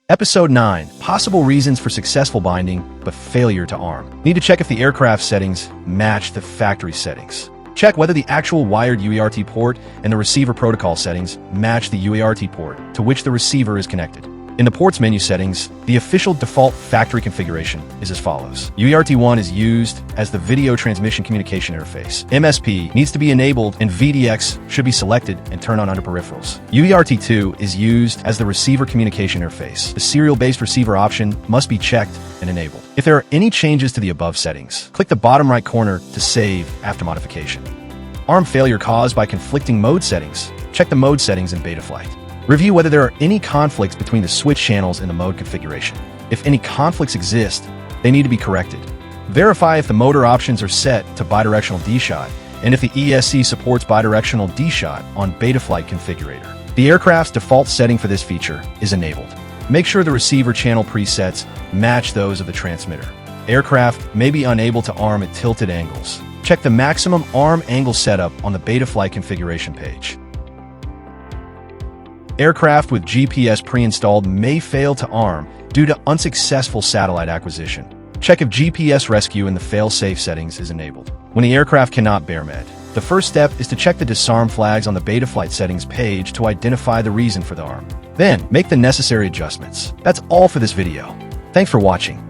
Episode 9. Possible reasons for successful binding, but failure to arm. Need to check if the aircraft settings match the factory settings. Check whether the actual wired UART port and the receiver protocol settings match the UART port to which the receiver is connected. In the ports menu settings, the official default factory configuration is as follows. UART1 is used as the video transmission communication interface. MSP needs to be enabled and VDX should be selected and turned on under peripherals. UART2 is used as the receiver communication interface. The serial-based receiver option must be checked and enabled. If there are any changes to the above settings, click the bottom right corner to save after modification. ARM failure caused by conflicting mode settings. Check the mode settings in Betaflight. Review whether there are any conflicts between the switch channels in the mode configuration. If any conflicts exist, they need to be corrected. Verify if the motor options are set to bidirectional D-shot and if the ESC supports bidirectional D-shot on Betaflight configurator. The aircraft's default setting for this feature is enabled. Make sure the receiver channel presets match those of the transmitter. Aircraft may be unable to arm at tilted angles. Check the maximum arm angle setup on the Betaflight configuration page. Aircraft with GPS pre-installed may fail to arm due to unsuccessful satellite acquisition. Check if GPS rescue in the fail-safe settings is enabled. When the aircraft cannot bear med, the first step is to check the disarm flags on the Betaflight settings page to identify the reason for the arm. Then, make the necessary adjustments. That's all for this video. Thanks for watching.